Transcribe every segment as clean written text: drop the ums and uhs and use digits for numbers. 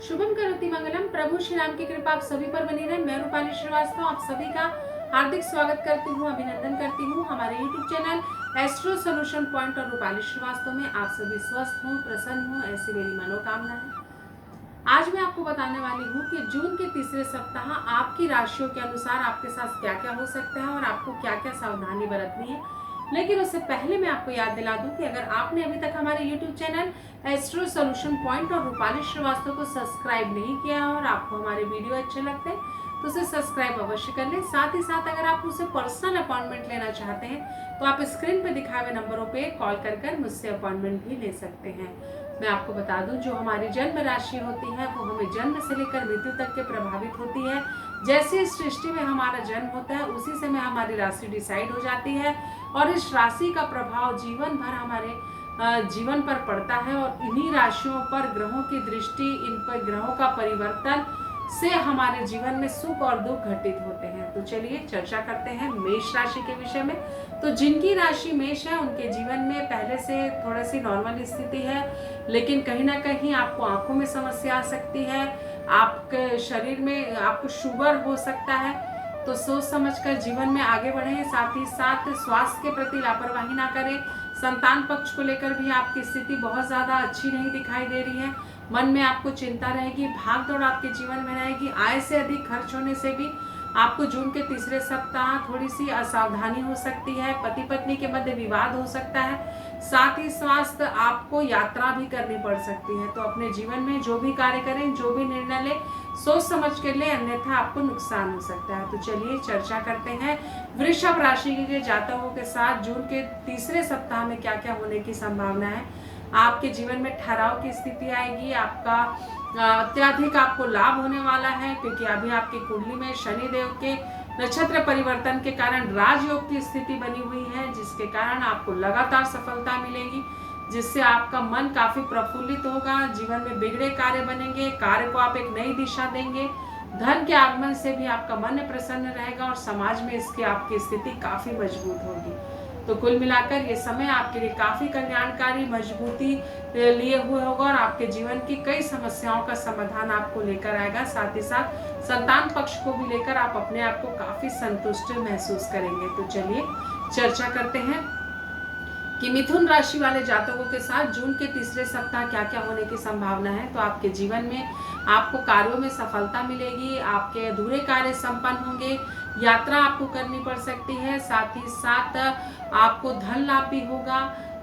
शुभम करोति मंगलम। प्रभु श्री राम की कृपा आप सभी पर बनी रहे। मैं रूपाली श्रीवास्तव आप सभी का हार्दिक स्वागत करती हूँ, अभिनंदन करती हूँ हमारे YouTube channel astro solution point और रूपाली श्रीवास्तव में। आप सभी स्वस्थ हों, प्रसन्न हों, ऐसी मेरी मनोकामना है। आज मैं आपको बताने वाली हूँ कि जून के तीसरे सप्ताह आपकी राशियों के अनुसार आपके साथ क्या क्या हो सकता है और आपको क्या क्या सावधानी बरतनी है। लेकिन उससे पहले मैं आपको याद दिला दूं कि अगर आपने अभी तक हमारे YouTube channel astro solution point और रूपाली श्रीवास्तव को सब्सक्राइब नहीं किया और आपको हमारे वीडियो अच्छे लगते हैं तो उसे सब्सक्राइब अवश्य कर लें। साथ ही साथ अगर आप मुझसे पर्सनल अपॉइंटमेंट लेना चाहते हैं तो आप स्क्रीन पे दिखाए हुए नंबरों पे कॉल कर मुझसे अपॉइंटमेंट भी ले सकते हैं। मैं आपको बता दूं, जो हमारी जन्म राशि होती है वो हमें जन्म से लेकर मृत्यु तक के प्रभावित होती है। जैसे इस सृष्टि में हमारा जन्म होता है उसी समय हमारी राशि डिसाइड हो जाती है और इस राशि का प्रभाव जीवन भर हमारे जीवन पर पड़ता है और इन्हीं राशियों पर ग्रहों की दृष्टि, इन पर ग्रहों का परिवर्तन से हमारे जीवन में सुख और दुख घटित होते हैं। तो चलिए चर्चा करते हैं मेष राशि के विषय में। तो जिनकी राशि मेष है उनके जीवन में पहले से थोड़ी सी नॉर्मल स्थिति है, लेकिन कहीं ना कहीं आपको आंखों में समस्या आ सकती है, आपके शरीर में आपको शुगर हो सकता है। तो सोच समझकर जीवन में आगे बढ़ें। साथ ही साथ स्वास्थ्य के प्रति लापरवाही ना करें। संतान पक्ष को लेकर भी आपकी स्थिति बहुत ज्यादा अच्छी नहीं दिखाई दे रही है। मन में आपको चिंता रहेगी, भाग दौड़ आपके जीवन में रहेगी। आय से अधिक खर्च होने से भी आपको जून के तीसरे सप्ताह थोड़ी सी असावधानी हो सकती है। पति पत्नी के मध्य विवाद हो सकता है। साथ ही स्वास्थ्य आपको यात्रा भी करनी पड़ सकती है। तो अपने जीवन में जो भी कार्य करें, जो भी निर्णय ले, सोच समझ कर ले, अन्यथा आपको नुकसान हो सकता है। तो चलिए चर्चा करते हैं वृषभ राशि के जातकों के साथ जून के तीसरे सप्ताह में क्या क्या होने की संभावना है। आपके जीवन में ठहराव की स्थिति आएगी। आपका अत्यधिक आपको लाभ होने वाला है, क्योंकि अभी आपकी कुंडली में शनि देव के नक्षत्र परिवर्तन के कारण राजयोग की स्थिति बनी हुई है, जिसके कारण आपको लगातार सफलता मिलेगी, जिससे आपका मन काफी प्रफुल्लित होगा। जीवन में बिगड़े कार्य बनेंगे, कार्य को आप एक नई दिशा देंगे। धन के आगमन से भी आपका मन प्रसन्न रहेगा और समाज में इसकी आपकी स्थिति काफी मजबूत होगी। तो कुल मिलाकर ये समय आपके लिए काफी कल्याणकारी, मजबूती लिए हुए होगा और आपके जीवन की कई समस्याओं का समाधान आपको लेकर आएगा। साथ ही साथ संतान पक्ष को भी लेकर आप अपने आप को काफी संतुष्ट महसूस करेंगे। तो चलिए चर्चा करते हैं कि मिथुन राशि वाले जातकों के साथ जून के तीसरे सप्ताह क्या क्या होने की संभावना है। तो आपके जीवन में आपको कार्यों में सफलता मिलेगी, आपके अधूरे कार्य संपन्न होंगे, यात्रा आपको करनी पड़ सकती है। साथ ही साथ आपको धन लाभ भी होगा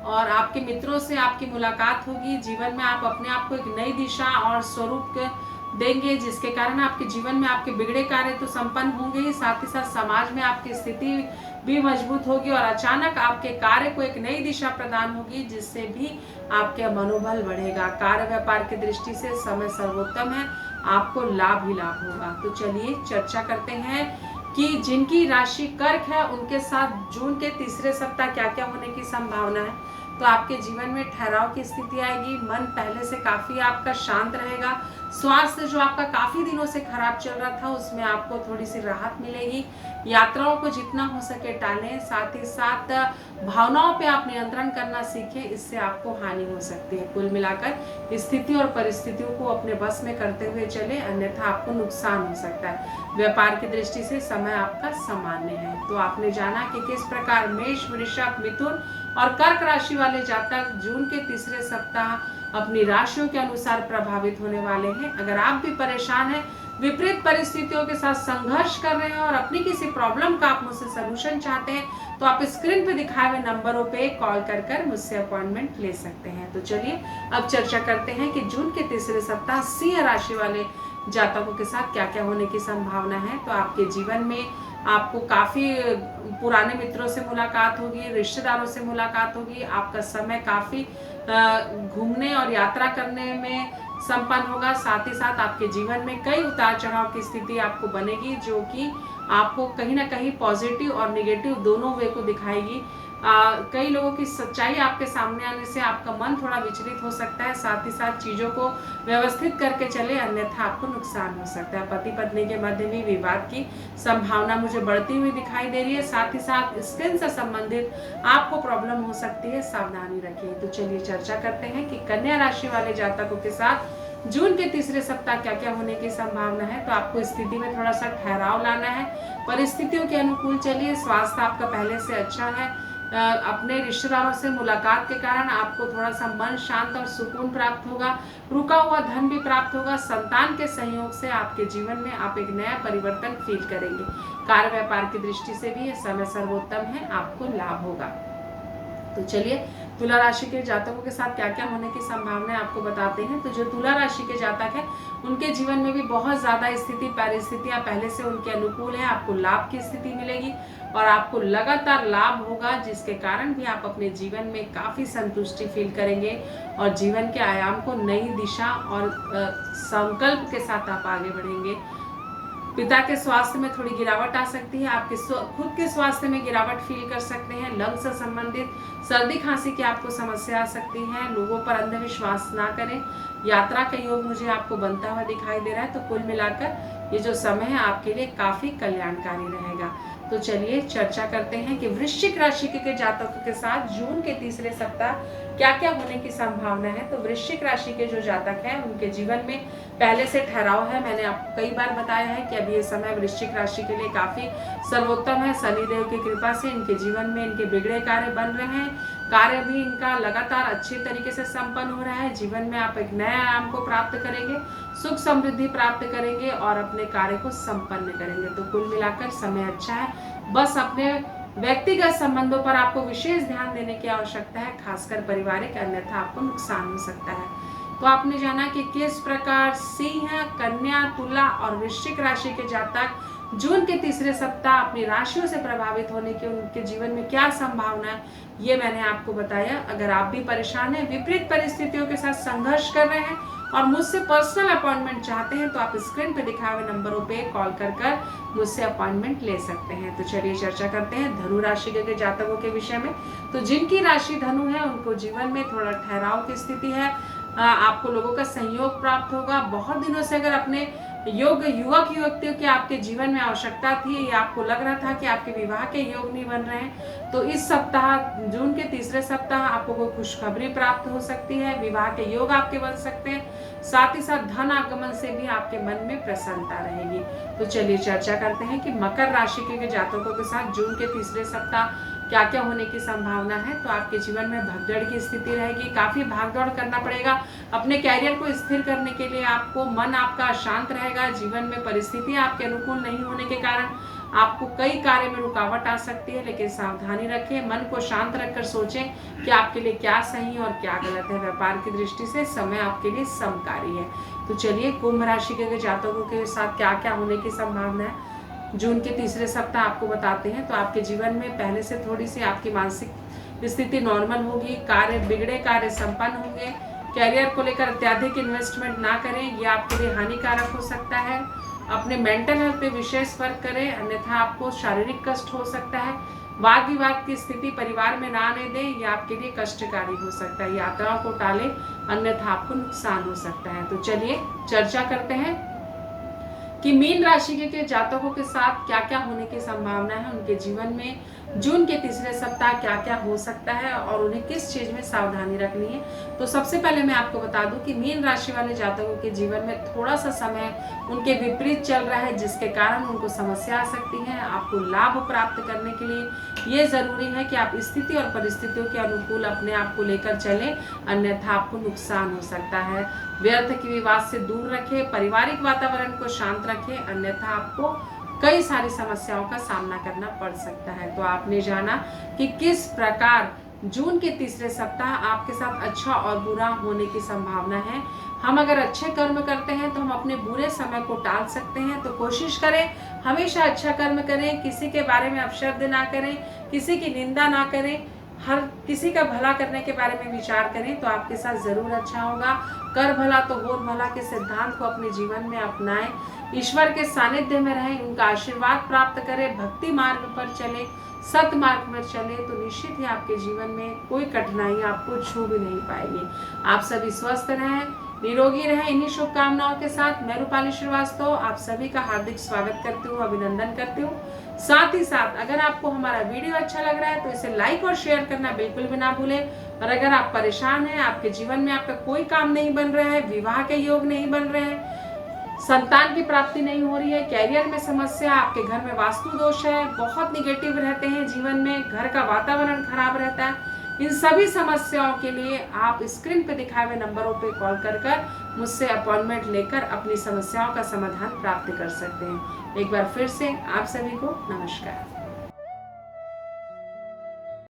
और आपके मित्रों से आपकी मुलाकात होगी। जीवन में आप अपने आप को एक नई दिशा और स्वरूप देंगे, जिसके कारण आपके जीवन में आपके बिगड़े कार्य तो संपन्न होंगे ही, साथ ही साथ समाज में आपकी स्थिति भी मजबूत होगी और अचानक आपके कार्य को एक नई दिशा प्रदान होगी, जिससे भी आपके मनोबल बढ़ेगा। कार्य व्यापार की दृष्टि से समय सर्वोत्तम है, आपको लाभ ही लाभ होगा। तो चलिए चर्चा करते हैं कि जिनकी राशि कर्क है उनके साथ जून के तीसरे सप्ताह क्या क्या होने की संभावना है। तो आपके जीवन में ठहराव की स्थिति आएगी, मन पहले से काफी आपका शांत रहेगा। स्वास्थ्य जो आपका काफी दिनों से खराब चल रहा था उसमें आपको थोड़ी सी राहत मिलेगी। यात्राओं को जितना हो सके टालें। साथ ही साथ भावनाओं पे आप नियंत्रण करना सीखें, इससे आपको हानि हो सकती है। कुल मिलाकर स्थिति और परिस्थितियों को अपने बस में करते हुए चले, अन्यथा आपको नुकसान हो सकता है। व्यापार की दृष्टि से समय आपका सामान्य है। तो आपने जाना कि किस प्रकार मेष, वृषभ, मिथुन और कर्क राशि वाले जातक जून के तीसरे सप्ताह अपनी राशियों के अनुसार प्रभावित होने वाले हैं। अगर आप भी परेशान हैं, विपरीत परिस्थितियों के साथ संघर्ष कर रहे हैं और अपनी किसी प्रॉब्लम का आप मुझसे सलूशन चाहते हैं, तो आप स्क्रीन पे दिखाए हुए नंबरों पे कॉल कर मुझसे अपॉइंटमेंट ले सकते हैं। तो चलिए अब चर्चा करते हैं कि जून के तीसरे सप्ताह सिंह राशि वाले जातकों के साथ क्या क्या होने की संभावना है। तो आपके जीवन में आपको काफी पुराने मित्रों से मुलाकात होगी, रिश्तेदारों से मुलाकात होगी। आपका समय काफी घूमने और यात्रा करने में संपन्न होगा। साथ ही साथ आपके जीवन में कई उतार चढ़ाव की स्थिति आपको बनेगी, जो कि आपको कहीं ना कहीं पॉजिटिव और निगेटिव दोनों वे को दिखाएगी। कई लोगों की सच्चाई आपके सामने आने से आपका मन थोड़ा विचलित हो सकता है। साथ ही साथ चीजों को व्यवस्थित करके चले, अन्यथा आपको नुकसान हो सकता है। पति पत्नी के मध्य भी विवाद की संभावना मुझे बढ़ती हुई दिखाई दे रही है। साथ ही साथ स्किन से संबंधित आपको प्रॉब्लम हो सकती है, सावधानी रखिए। तो चलिए चर्चा करते हैं कि कन्या राशि वाले जातकों के साथ जून के तीसरे सप्ताह क्या क्या होने की संभावना है। तो आपको स्थिति में थोड़ा सा ठहराव लाना है, परिस्थितियों के अनुकूल चलिए। स्वास्थ्य आपका पहले से अच्छा है। अपने रिश्तेदारों से मुलाकात के कारण आपको थोड़ा सा मन शांत और सुकून प्राप्त होगा। रुका हुआ धन भी प्राप्त होगा। संतान के सहयोग से आपके जीवन में आप एक नया परिवर्तन फील करेंगे। कार्य व्यापार की दृष्टि से भी यह समय सर्वोत्तम है, आपको लाभ होगा। तो चलिए तुला राशि के जातकों के साथ क्या क्या होने की संभावना आपको बताते हैं। तो जो तुला राशि के जातक है उनके जीवन में भी बहुत ज्यादा स्थिति परिस्थितियां पहले से उनके अनुकूल है। आपको लाभ की स्थिति मिलेगी और आपको लगातार लाभ होगा, जिसके कारण भी आप अपने जीवन में काफी संतुष्टि फील करेंगे और जीवन के आयाम को नई दिशा और संकल्प के साथ आप आगे बढ़ेंगे। पिता के स्वास्थ्य में थोड़ी गिरावट आ सकती है। आपके खुद के स्वास्थ्य में गिरावट फील कर सकते हैं। लंग्स से संबंधित सर्दी खांसी की आपको समस्या आ सकती है। लोगों पर अंधविश्वास ना करें। यात्रा का योग मुझे आपको बनता हुआ दिखाई दे रहा है। तो कुल मिलाकर ये जो समय है आपके लिए काफी कल्याणकारी रहेगा। तो चलिए चर्चा करते हैं कि वृश्चिक राशि के जातकों के साथ जून के तीसरे सप्ताह क्या क्या होने की संभावना है। तो वृश्चिक राशि के जो जातक हैं उनके जीवन में पहले से ठहराव है। मैंने आपको कई बार बताया है कि अभी ये समय वृश्चिक राशि के लिए काफी सर्वोत्तम है। शनिदेव की कृपा से इनके जीवन में इनके बिगड़े कार्य बन रहे हैं। कार्य भी इनका लगातार अच्छे तरीके से संपन्न हो रहा है। जीवन में आप एक नए आयाम को प्राप्त करेंगे, सुख समृद्धि प्राप्त करेंगे और अपने कार्य को संपन्न करेंगे। तो कुल मिलाकर समय अच्छा है। बस अपने व्यक्तिगत संबंधों पर आपको विशेष ध्यान देने की आवश्यकता है, खासकर पारिवारिक, अन्यथा आपको नुकसान हो सकता है। तो आपने जाना कि किस प्रकार सिंह, कन्या, तुला और वृश्चिक राशि के जातक जून के तीसरे सप्ताह अपनी राशियों से प्रभावित होने की उनके जीवन में क्या संभावना है, ये मैंने आपको बताया। अगर आप भी परेशान हैं, विपरीत परिस्थितियों के साथ संघर्ष कर रहे हैं और मुझसे पर्सनल अपॉइंटमेंट चाहते हैं, तो आप स्क्रीन पे दिखाए हुए नंबरों पे कॉल कर मुझसे अपॉइंटमेंट ले सकते हैं। तो चलिए चर्चा करते हैं धनु राशि के जातकों के विषय में। तो जिनकी राशि धनु है उनको जीवन में थोड़ा ठहराव की स्थिति है। आपको लोगों का सहयोग प्राप्त होगा। बहुत दिनों से अगर अपने युवक युवतियों की आपके जीवन में आवश्यकता थी या आपको लग रहा था कि आपके विवाह के योग नहीं बन रहे हैं, तो इस सप्ताह जून के तीसरे सप्ताह आपको कोई खुशखबरी प्राप्त हो सकती है। विवाह के योग आपके बन सकते हैं। साथ ही साथ धन आगमन से भी आपके मन में प्रसन्नता रहेगी। तो चलिए चर्चा करते हैं कि मकर राशि के जातकों के साथ जून के तीसरे सप्ताह क्या क्या होने की संभावना है। तो आपके जीवन में भगदड़ की स्थिति रहेगी। काफी भागदौड़ करना पड़ेगा अपने कैरियर को स्थिर करने के लिए। आपको मन आपका अशांत रहेगा। जीवन में परिस्थितियां आपके अनुकूल नहीं होने के कारण आपको कई कार्य में रुकावट आ सकती है, लेकिन सावधानी रखें। मन को शांत रखकर सोचें कि आपके लिए क्या सही और क्या गलत है। व्यापार की दृष्टि से समय आपके लिए समकारी है। तो चलिए कुंभ राशि के जातकों के साथ क्या क्या होने की संभावना है जून के तीसरे सप्ताह आपको बताते हैं। तो आपके जीवन में पहले से थोड़ी सी आपकी मानसिक स्थिति नॉर्मल होगी। कार्य बिगड़े कार्य संपन्न होंगे। कैरियर को लेकर अत्यधिक इन्वेस्टमेंट ना करें, यह आपके लिए हानिकारक हो सकता है। अपने मेंटल हेल्थ पे विशेष वर्क करें, अन्यथा आपको शारीरिक कष्ट हो सकता है। वाद विवाद की स्थिति परिवार में ना आने दें, यह आपके लिए कष्टकारी हो सकता है। यात्राओं को टालें, अन्यथा आपको नुकसान हो सकता है। तो चलिए चर्चा करते हैं कि मीन राशि के जातकों के साथ क्या क्या होने की संभावना है। उनके जीवन में जून के तीसरे सप्ताह क्या क्या हो सकता है और उन्हें किस चीज में सावधानी रखनी है। तो सबसे पहले मैं आपको बता दूं कि मीन राशि वाले जातकों के जीवन में थोड़ा सा समय उनके विपरीत चल रहा है, जिसके कारण उनको समस्या आ सकती है। आपको लाभ प्राप्त करने के लिए ये जरूरी है कि आप स्थिति और परिस्थितियों के अनुकूल अपने आप को लेकर चलें, अन्यथा आपको नुकसान हो सकता है। व्यर्थ की विवाद से दूर रखें, पारिवारिक वातावरण को शांत रखें, अन्यथा आपको कई सारी समस्याओं का सामना करना पड़ सकता है। तो आपने जाना कि किस प्रकार जून के तीसरे सप्ताह आपके साथ अच्छा और बुरा होने की संभावना है। हम अगर अच्छे कर्म करते हैं तो हम अपने बुरे समय को टाल सकते हैं। तो कोशिश करें हमेशा अच्छा कर्म करें, किसी के बारे में अपशब्द ना करें, किसी की निंदा ना करें, हर किसी का भला करने के बारे में विचार करें, तो आपके साथ जरूर अच्छा होगा। कर भला तो होर भला के सिद्धांत को अपने जीवन में अपनाएं, ईश्वर के सानिध्य में रहें, उनका आशीर्वाद प्राप्त करें, भक्ति मार्ग पर चले, सत मार्ग पर चले, तो निश्चित ही आपके जीवन में कोई कठिनाई आपको छू भी नहीं पाएगी। आप सभी स्वस्थ रहें, निरोगी रहें। इन्हीं शुभकामनाओं के साथ मैं रूपाली श्रीवास्तव आप सभी का हार्दिक स्वागत करती हूँ, अभिनंदन करती हूँ। साथ ही साथ अगर आपको हमारा वीडियो अच्छा लग रहा है तो इसे लाइक और शेयर करना बिल्कुल भी ना भूलें। और अगर आप परेशान हैं, आपके जीवन में आपका कोई काम नहीं बन रहा है, विवाह के योग नहीं बन रहे हैं, संतान की प्राप्ति नहीं हो रही है, कैरियर में समस्या, आपके घर में वास्तु दोष है, बहुत निगेटिव रहते हैं जीवन में, घर का वातावरण खराब रहता है, इन सभी समस्याओं के लिए आप स्क्रीन पे दिखाए हुए नंबरों पे कॉल कर मुझसे अपॉइंटमेंट लेकर अपनी समस्याओं का समाधान प्राप्त कर सकते हैं। एक बार फिर से आप सभी को नमस्कार।